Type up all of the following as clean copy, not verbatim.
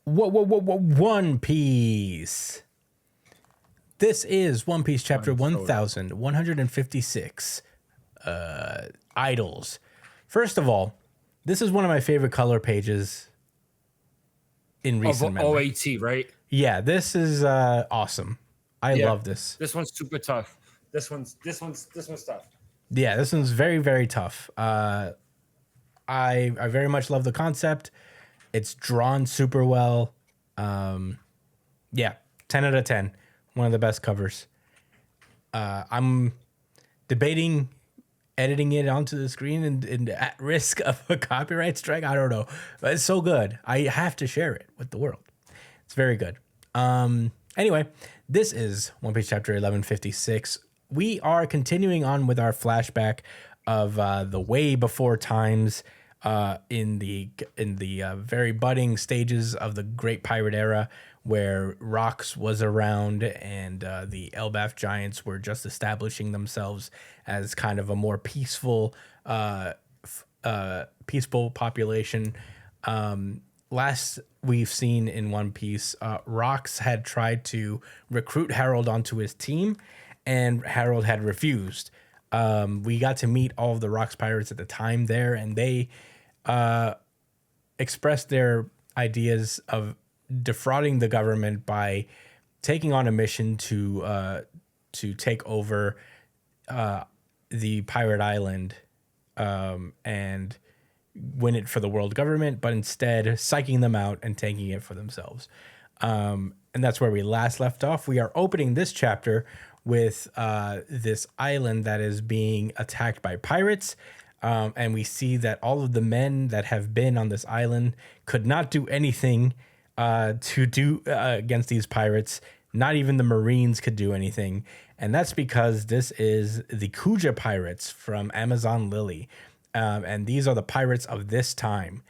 One Piece. This is One Piece chapter 1156. Idols. First of all, this is one of my favorite color pages in recent memory. OAT, right? Yeah, this is awesome. I love this. This one's super tough. This one's tough. Yeah, this one's very, very tough. I very much love the concept. It's drawn super well. Yeah, 10 out of 10. One of the best covers. I'm debating editing it onto the screen and at risk of a copyright strike. I don't know. But it's so good. I have to share it with the world. It's very good. Anyway, this is One Piece chapter 1156. We are continuing on with our flashback of the way before times in the very budding stages of the Great Pirate Era, where Rox was around and the Elbaf Giants were just establishing themselves as kind of a more peaceful population. Last we've seen in One Piece, Rox had tried to recruit Harold onto his team, and Harold had refused. We got to meet all of the Rox pirates at the time there, and they expressed their ideas of defrauding the government by taking on a mission to take over the pirate island and win it for the world government, but instead psyching them out and taking it for themselves. And that's where we last left off. We are opening this chapter with this island that is being attacked by pirates. And we see that all of the men that have been on this island could not do anything to do against these pirates. Not even the Marines could do anything. And that's because this is the Kuja pirates from Amazon Lily. And these are the pirates of this time.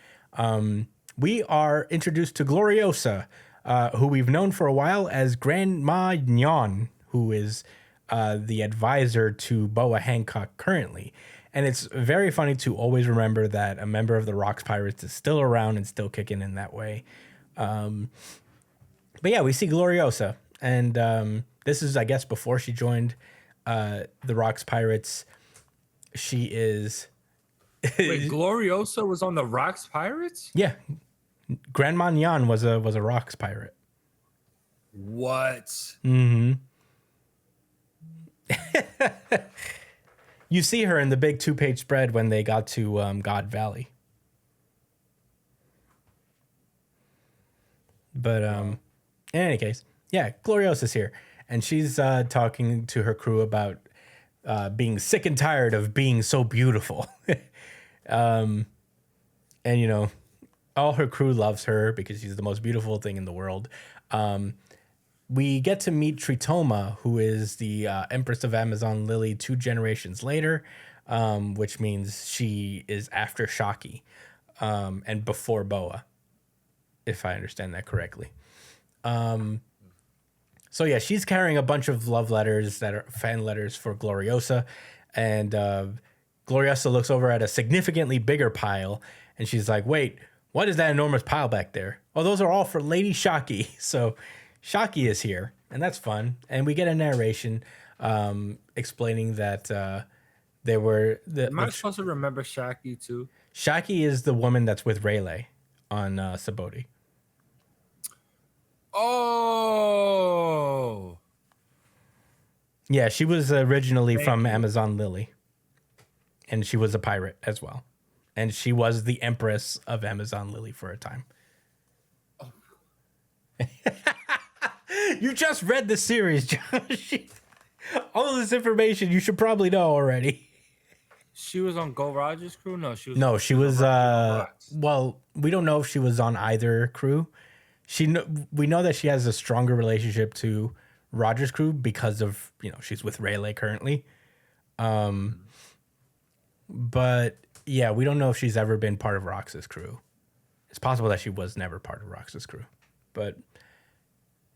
We are introduced to Gloriosa, who we've known for a while as Grandma Nyan, who is the advisor to Boa Hancock currently. And it's very funny to always remember that a member of the Rox Pirates is still around and still kicking in that way. But yeah, we see Gloriosa. And this is, I guess, before she joined the Rox Pirates. She is... Wait, Gloriosa was on the Rox Pirates? Yeah. Grandma Nyan was a Rox pirate. What? Mm-hmm. You see her in the big 2-page spread when they got to God Valley. But in any case, yeah, Gloriosa's here. And she's talking to her crew about being sick and tired of being so beautiful. And, you know, all her crew loves her because she's the most beautiful thing in the world. We get to meet Tritoma, who is the Empress of Amazon Lily 2 generations later, which means she is after Shaki and before Boa, if I understand that correctly. So yeah, she's carrying a bunch of love letters that are fan letters for Gloriosa, and Gloriosa looks over at a significantly bigger pile, and she's like, wait, what is that enormous pile back there? Oh, those are all for Lady Shaki. So Shaki is here, and that's fun. And we get a narration explaining that they were... Am I supposed to remember Shaki too? Shaki is the woman that's with Rayleigh on Saboti. Oh! Yeah, she was originally from Amazon Lily. And she was a pirate as well. And she was the Empress of Amazon Lily for a time. Oh. You just read the series, Josh. All of this information you should probably know already. She was on Gold Roger's crew? No, she was well, we don't know if she was on either crew. We know that she has a stronger relationship to Roger's crew because of, you know, she's with Rayleigh currently. But yeah, we don't know if she's ever been part of Rox's crew. It's possible that she was never part of Rox's crew. But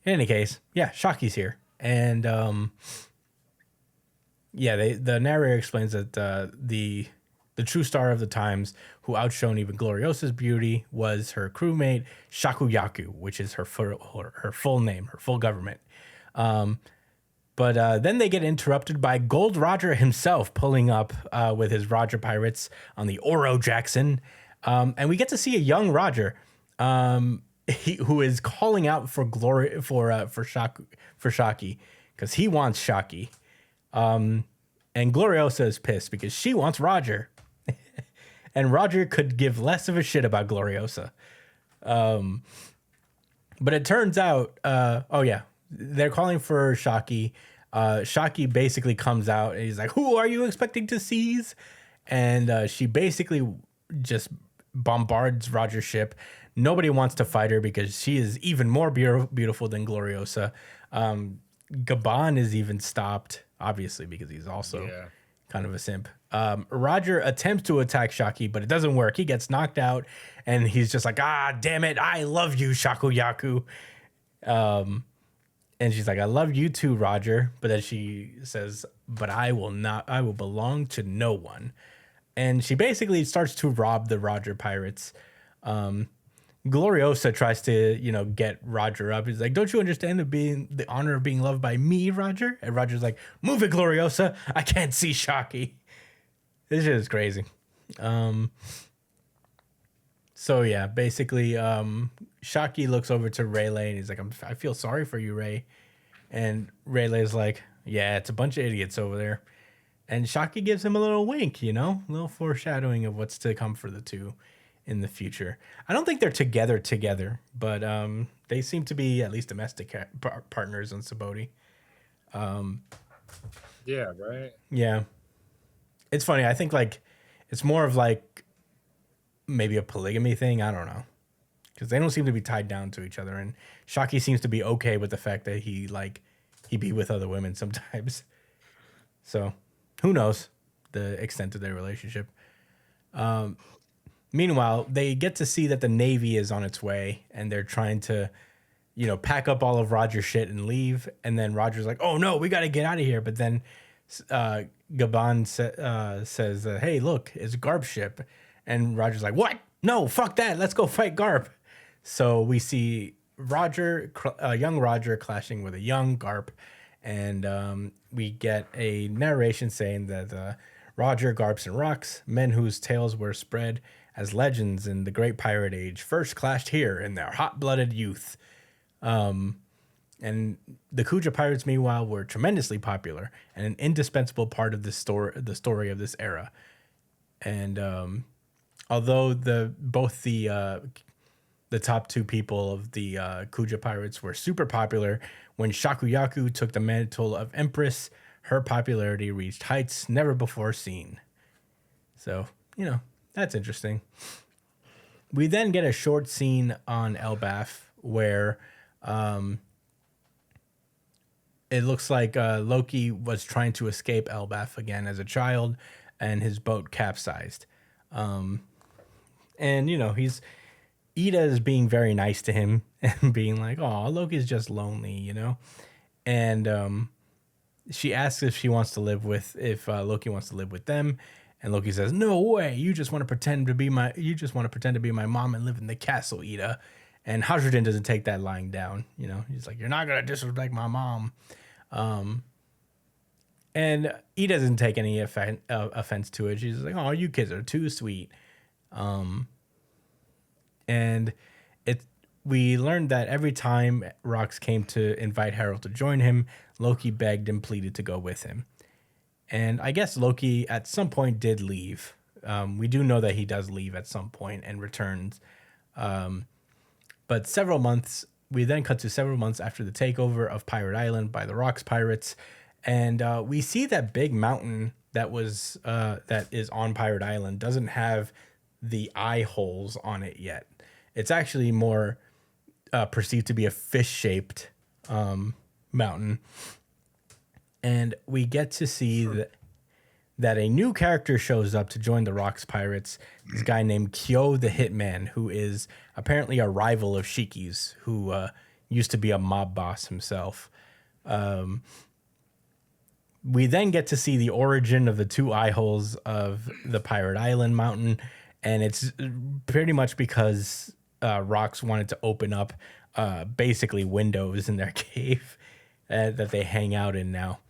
in any case, yeah, Shaki's here. And yeah, the narrator explains that the the true star of the times, who outshone even Gloriosa's beauty, was her crewmate Shakuyaku, which is her full name, her full government. But then they get interrupted by Gold Roger himself pulling up with his Roger pirates on the Oro Jackson. And we get to see a young Roger who is calling out for glory for Shaki because he wants Shaki. And Gloriosa is pissed because she wants Roger. And Roger could give less of a shit about Gloriosa. But it turns out, they're calling for Shaki. Shaki basically comes out and he's like, "Who are you expecting to seize?" And she basically just bombards Roger's ship. Nobody wants to fight her because she is even more beautiful than Gloriosa. Gabon is even stopped, obviously, because he's also kind of a simp. Roger attempts to attack Shaki, but it doesn't work. He gets knocked out, and he's just like, "Ah, damn it, I love you, Shakuyaku." And she's like, "I love you too, Roger." But then she says, "But I will not, I will belong to no one." And she basically starts to rob the Roger pirates. Gloriosa tries to, get Roger up. He's like, "Don't you understand the honor of being loved by me, Roger?" And Roger's like, "Move it, Gloriosa. I can't see Shaki." This shit is crazy. So yeah, basically, Shaki looks over to Rayleigh and he's like, "I feel sorry for you, Ray." And Rayleigh's like, "Yeah, it's a bunch of idiots over there." And Shaki gives him a little wink, a little foreshadowing of what's to come for the two in the future. I don't think they're together, but they seem to be at least domestic partners on Saboti. Yeah, right. Yeah. It's funny. I think it's more of maybe a polygamy thing. I don't know. Because they don't seem to be tied down to each other. And Shaki seems to be okay with the fact that he be with other women sometimes. So who knows the extent of their relationship. Meanwhile, they get to see that the Navy is on its way and they're trying to, pack up all of Roger's shit and leave. And then Roger's like, "Oh no, we got to get out of here." But then Gabon says, "Hey, look, it's Garp's ship." And Roger's like, "What? No, fuck that. Let's go fight Garp." So we see young Roger clashing with a young Garp. And we get a narration saying that Roger, Garps, and Rocks, men whose tales were spread as legends in the Great Pirate Age, first clashed here in their hot-blooded youth. And the Kuja pirates, meanwhile, were tremendously popular and an indispensable part of the story of this era. And although both the top two people of the Kuja pirates were super popular, when Shakuyaku took the mantle of Empress, her popularity reached heights never before seen. So, that's interesting. We then get a short scene on Elbaf where it looks like Loki was trying to escape Elbaf again as a child, and his boat capsized. And Ida is being very nice to him and being like, "Oh, Loki's just lonely," And she asks if Loki wants to live with them, and Loki says, "No way! You just want to pretend to be my mom and live in the castle, Ida." And Hajrudin doesn't take that lying down. He's like, "You're not gonna disrespect my mom." And he doesn't take any offense to it. She's like, "Oh, you kids are too sweet." And we learned that every time Rox came to invite Harold to join him, Loki begged and pleaded to go with him. And I guess Loki at some point did leave. We do know that he does leave at some point and returns. But we then cut to several months after the takeover of Pirate Island by the Rox pirates. And we see that big mountain that is on Pirate Island doesn't have the eye holes on it yet. It's actually more perceived to be a fish-shaped mountain. And we get to see that a new character shows up to join the Rox pirates. This guy named Kyo the Hitman, who is apparently a rival of Shiki's, who used to be a mob boss himself. We then get to see the origin of the two eye holes of the Pirate Island mountain, and it's pretty much because Rocks wanted to open up basically windows in their cave that they hang out in now.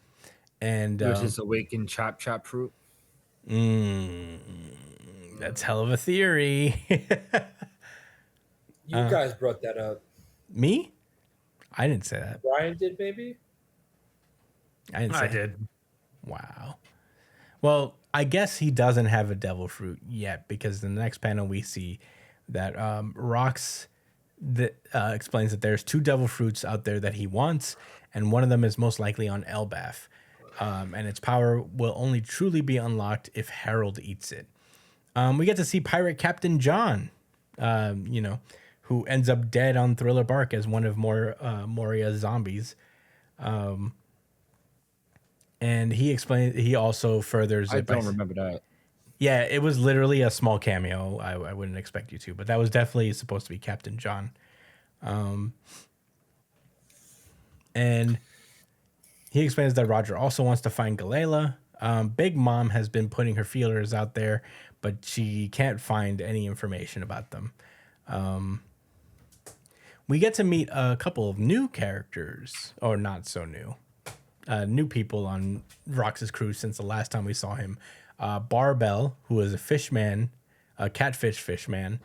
And Which is awakened chop fruit. that's hell of a theory. You guys brought that up. Me? I didn't say that. Brian did, maybe? I didn't say I did. Wow. Well, I guess he doesn't have a devil fruit yet because the next panel we see that Rox explains that there's two devil fruits out there that he wants, and one of them is most likely on Elbaf. And its power will only truly be unlocked if Harold eats it. We get to see Pirate Captain John, who ends up dead on Thriller Bark as one of Moria's zombies. And he also furthers I don't remember that. Yeah, it was literally a small cameo. I wouldn't expect you to, but that was definitely supposed to be Captain John. And he explains that Roger also wants to find Galila. Big Mom has been putting her feelers out there, but she can't find any information about them. We get to meet a couple of new characters, or not so new. New people on Rox's crew since the last time we saw him. Barbell, who is a fishman, a catfish fishman,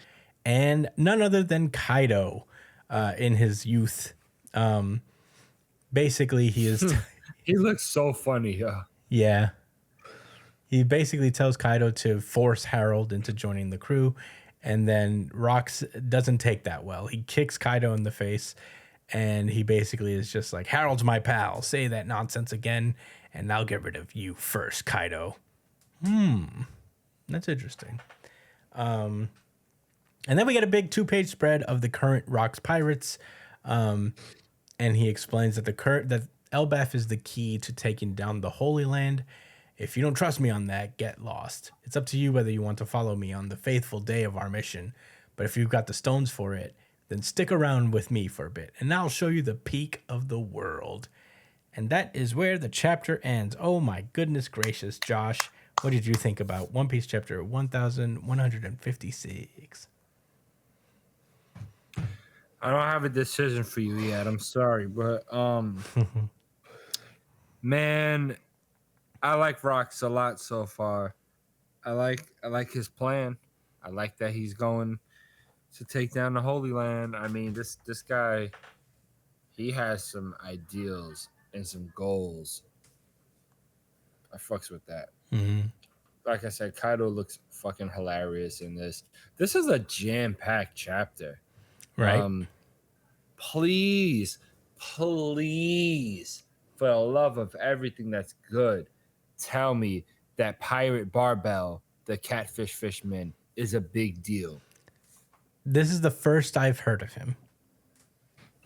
and none other than Kaido in his youth. Basically, he is... He looks so funny. Yeah. He basically tells Kaido to force Harold into joining the crew, and then Rox doesn't take that well. He kicks Kaido in the face, and he basically is just like, Harold's my pal. Say that nonsense again, and I'll get rid of you first, Kaido. That's interesting. And then we get a big 2-page spread of the current Rox pirates, and he explains that that Elbaf is the key to taking down the Holy Land. If you don't trust me on that, get lost. It's up to you whether you want to follow me on the faithful day of our mission. But if you've got the stones for it, then stick around with me for a bit, and I'll show you the peak of the world. And that is where the chapter ends. Oh my goodness gracious, Josh. What did you think about One Piece chapter 1156? I don't have a decision for you yet. I'm sorry, but man, I like Rox a lot so far. I like his plan. I like that he's going to take down the Holy Land. I mean, this guy, he has some ideals and some goals. I fucks with that. Mm-hmm. Like I said, Kaido looks fucking hilarious in this. This is a jam-packed chapter. Right. Please, for the love of everything that's good, tell me that Pirate Barbell, the catfish fishman, is a big deal. This is the first I've heard of him.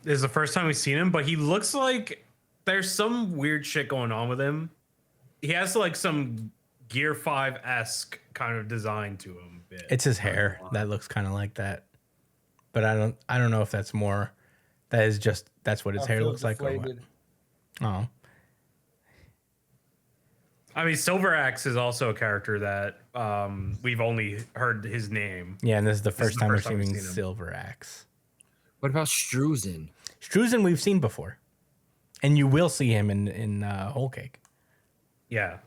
This is the first time we've seen him, but he looks like there's some weird shit going on with him. He has like some Gear 5-esque kind of design to him. It's his hair that looks kind of like that. But I don't know if that's more... That's what his hair looks like. Or what. Oh. I mean, Silver Axe is also a character that we've only heard his name. Yeah, and this is the first time we're seeing Silver Axe. What about Struzen? Struzen we've seen before. And you will see him in Whole Cake. Yeah.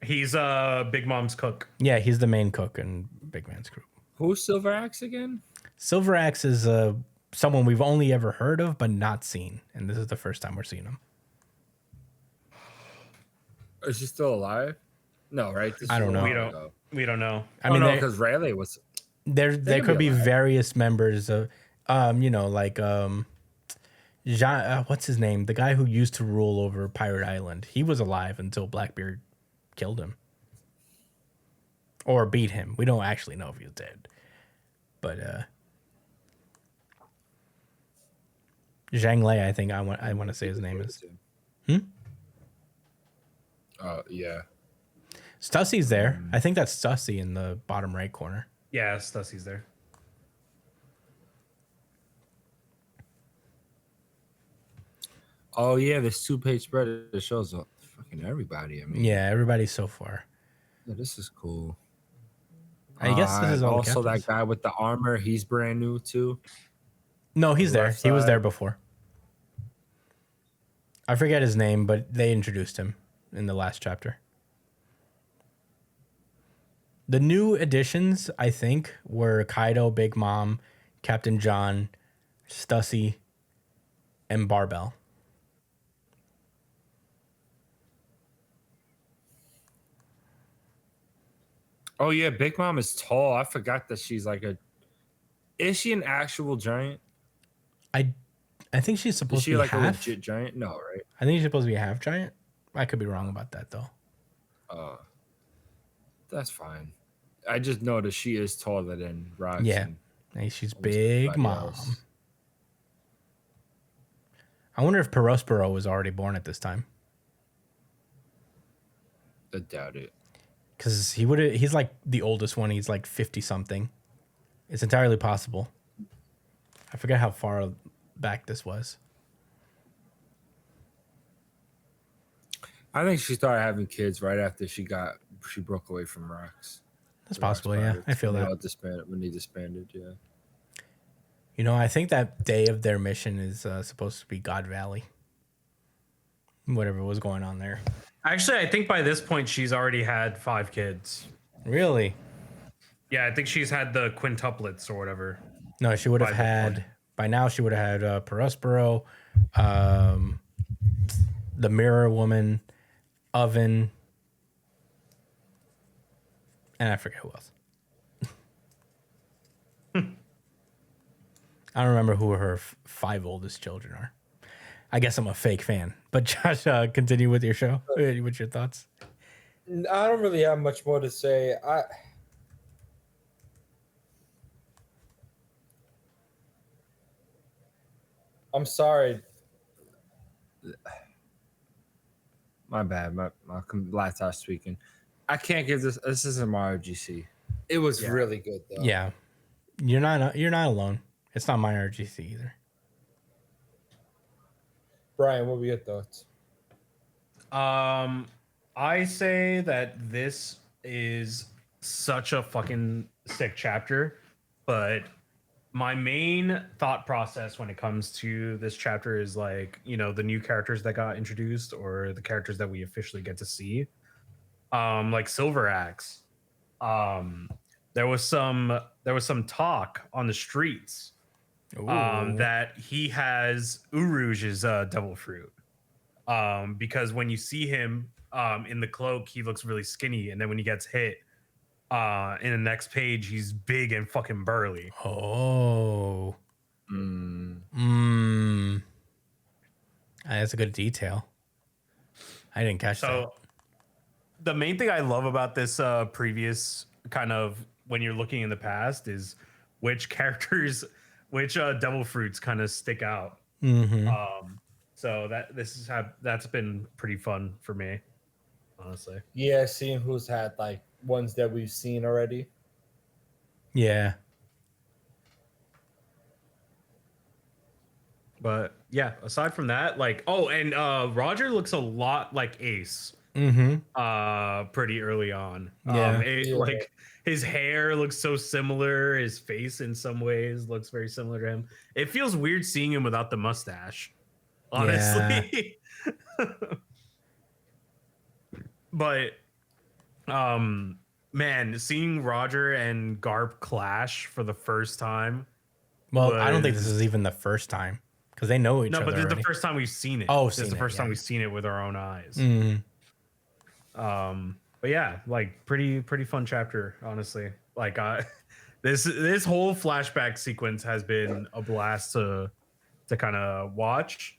He's Big Mom's cook. Yeah, he's the main cook in Big Man's crew. Who's Silver Axe again? Silver Axe is someone we've only ever heard of but not seen. And this is the first time we're seeing him. Is he still alive? No, right? I don't know. We don't know. I mean, because Rayleigh was... There could be various members of, like Jean, what's his name? The guy who used to rule over Pirate Island. He was alive until Blackbeard killed him. Or beat him. We don't actually know if he was dead. But Zhang Lei, I think I want to say his name is. Yeah. Stussy's there. I think that's Stussy in the bottom right corner. Yeah, Stussy's there. Oh yeah, this 2-page spread that shows up fucking everybody. I mean, Yeah, everybody so far. yeah, this is cool. I guess this is all the Also captains. that guy with the armor, he's brand new too. No, he's the there. left He was there side. before. I forget his name, but they introduced him in the last chapter. The new additions, I think, were Kaido, Big Mom, Captain John, Stussy, and Barbell. Oh yeah, Big Mom is tall. I forgot that she's like a. Is she an actual giant? I think she's Is supposed to she be like a half. legit giant? No, right? I think she's supposed to be a half giant. I could be wrong about that though. That's fine. I just noticed she is taller than Rox. Yeah, and hey, she's almost Big everybody Mom. else. I wonder if Perospero was already born at this time, I doubt it. because he's like the oldest one. He's like 50 something. It's entirely possible. I forget how far back this was. I think she started having kids right after she broke away from Rox. That's The Rox possible. Yeah, Pirates, I feel when that. they all disbanded, when they disbanded, yeah. You know, I think that day of their mission is supposed to be God Valley. Whatever was going on there. Actually, I think by this point she's already had 5 kids. Really? Yeah, I think she's had the quintuplets or whatever. No, she would have By this had point. by now. She would have had Perospero, the Mirror Woman, Oven, and I forget who else. I don't remember who her 5 oldest children are. I guess I'm a fake fan. But Josh, continue with your show. What's your thoughts? I don't really have much more to say. I'm sorry. My bad. My laptop's tweaking. I can't give this. This isn't Mario GC. It was Yeah. really good though. Yeah, you're not alone. It's not my RGC either. Brian, what were your thoughts? I say that this is such a fucking sick chapter, but my main thought process when it comes to this chapter is like, you know, the new characters that got introduced or the characters that we officially get to see. Like Silver Axe. There was some talk on the streets that he has Uruge's devil fruit. Because when you see him in the cloak, he looks really skinny, and then when he gets hit in the next page, he's big and fucking burly. Oh. That's a good detail. I didn't catch that. So the main thing I love about this previous kind of when you're looking in the past is which characters, which devil fruits kind of stick out. So that's been pretty fun for me, honestly. Yeah, seeing who's had like ones that we've seen already. Yeah. But yeah, aside from that, like, oh, and Roger looks a lot like Ace. Pretty early on. Yeah. Like his hair looks so similar. His face in some ways looks very similar to him. It feels weird seeing him without the mustache, honestly. But man, seeing Roger and Garp clash for the first time. Well, I don't think this is even the first time because they know each other. No, but this is already. the first time we've seen it. Oh, this is the first time we've seen it with our own eyes. But yeah, like pretty fun chapter, honestly. Like this whole flashback sequence has been a blast to kind of watch.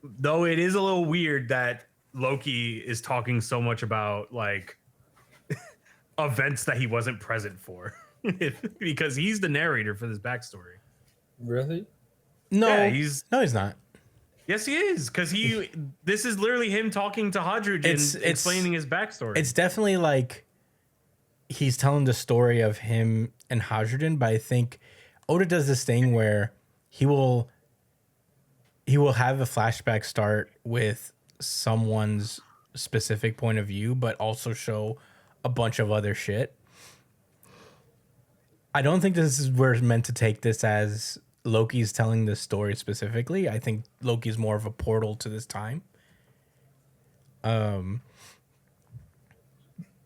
Though it is a little weird that Loki is talking so much about like events that he wasn't present for because he's the narrator for this backstory. Really? No, Yeah, he's not. Yes, he is, because this is literally him talking to Hadrid and explaining his backstory. It's definitely like he's telling the story of him and Hadrian, but I think Oda does this thing where he will he will have a flashback start with someone's specific point of view, but also show a bunch of other shit. I don't think this is we're meant to take this as Loki's telling this story specifically. I think Loki's more of a portal to this time.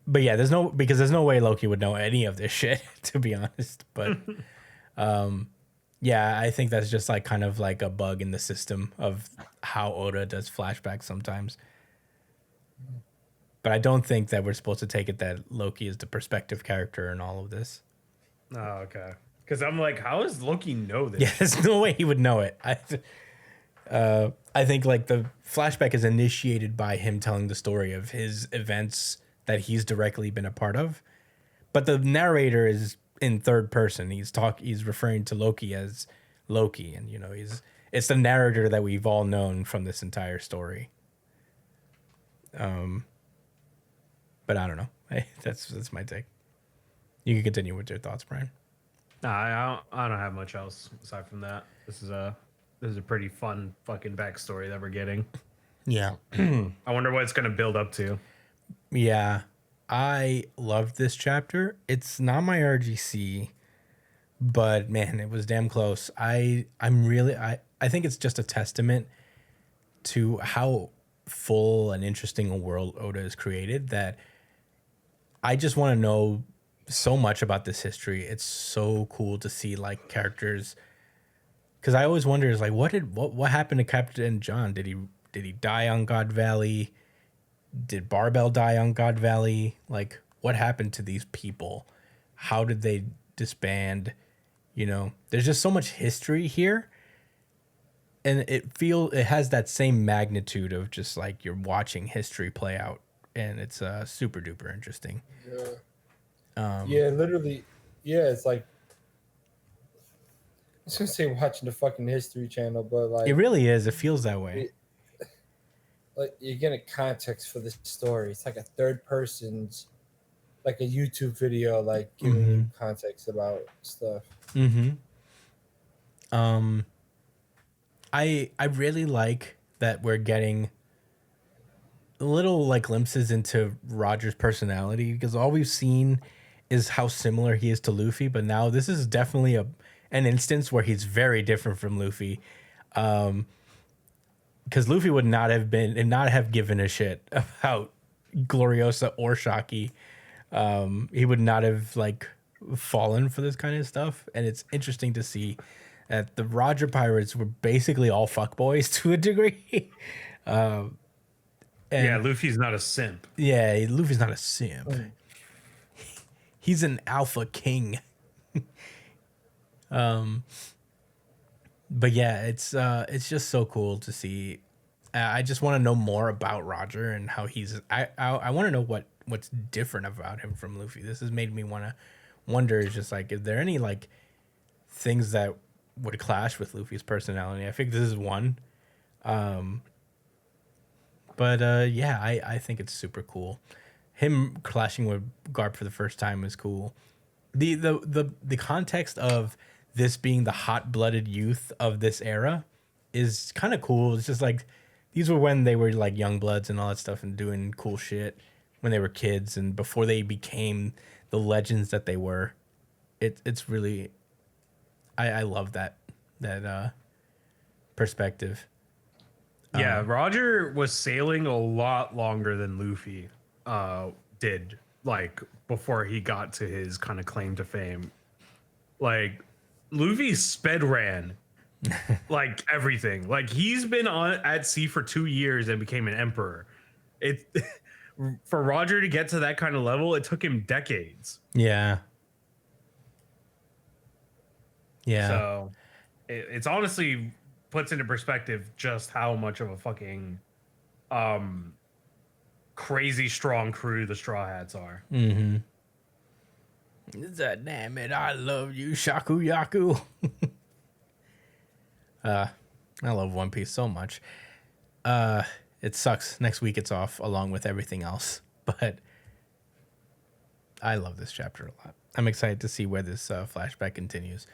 But yeah, there's no way Loki would know any of this shit, to be honest. But yeah, I think that's just like kind of like a bug in the system of how Oda does flashbacks sometimes. But I don't think that we're supposed to take it that Loki is the perspective character in all of this. Oh, okay. Because I'm like, how does Loki know this? Yeah, there's no way he would know it. I think like the flashback is initiated by him telling the story of his events that he's directly been a part of, but the narrator is in third person. He's referring to Loki as Loki, and it's the narrator that we've all known from this entire story. But I don't know. Hey, that's my take. You can continue with your thoughts, Brian. Nah, I don't have much else aside from that. This is a pretty fun fucking backstory that we're getting. Yeah. I wonder what it's gonna build up to. Yeah. I loved this chapter. It's not my RGC, but man, it was damn close. I think it's just a testament to how full and interesting a world Oda has created that I just want to know so much about this history. It's so cool to see like characters, because I always wonder is like what happened to Captain John? Did he die on God Valley? Did Barbell die on God Valley? Like what happened to these people? How did they disband? There's just so much history here, and it has that same magnitude of just like you're watching history play out, and it's super duper interesting. Yeah, literally. Yeah, it's like I was gonna say watching the fucking History Channel, but like It really is. It feels that way. like you're getting context for this story. It's like a third person's, like a YouTube video, like giving you context about stuff. I really like that we're getting little like glimpses into Roger's personality, because all we've seen is how similar he is to Luffy, but now this is definitely an instance where he's very different from Luffy. Because Luffy would not have given a shit about Gloriosa or Shaki. He would not have like fallen for this kind of stuff, and it's interesting to see that the Roger pirates were basically all fuckboys to a degree. Yeah, Luffy's not a simp. Yeah, Luffy's not a simp. He's an alpha king. But yeah, it's just so cool to see. I just want to know more about Roger and how he's. I want to know what's different about him from Luffy. This has made me want to wonder. Is just like, is there any like things that would clash with Luffy's personality? I think this is one. But yeah, I think it's super cool. Him clashing with Garp for the first time is cool. The context of this being the hot-blooded youth of this era is kind of cool. It's just like these were when they were like young bloods and all that stuff and doing cool shit when they were kids and before they became the legends that they were. It's really I love that perspective. Yeah, Roger was sailing a lot longer than Luffy did, like before he got to his kind of claim to fame. Like Luffy sped ran like everything. Like he's been at sea for 2 years and became an emperor. It for Roger to get to that kind of level, it took him decades. Yeah. Yeah. So it's honestly puts into perspective just how much of a fucking crazy strong crew the Straw Hats are. Mm-hmm. Damn it, I love you, Shakuyaku. I love One Piece so much. It sucks. Next week it's off along with everything else. But I love this chapter a lot. I'm excited to see where this flashback continues.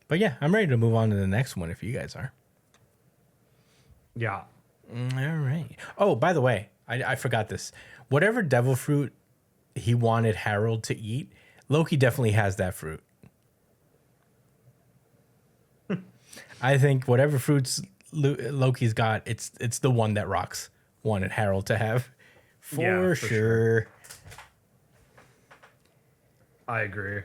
But yeah, I'm ready to move on to the next one if you guys are. Yeah. All right. Oh, by the way, I forgot this. Whatever devil fruit he wanted Harold to eat, Loki definitely has that fruit. I think whatever fruits Loki's got, it's the one that Rox wanted Harold to have. For Yeah, for sure. I agree.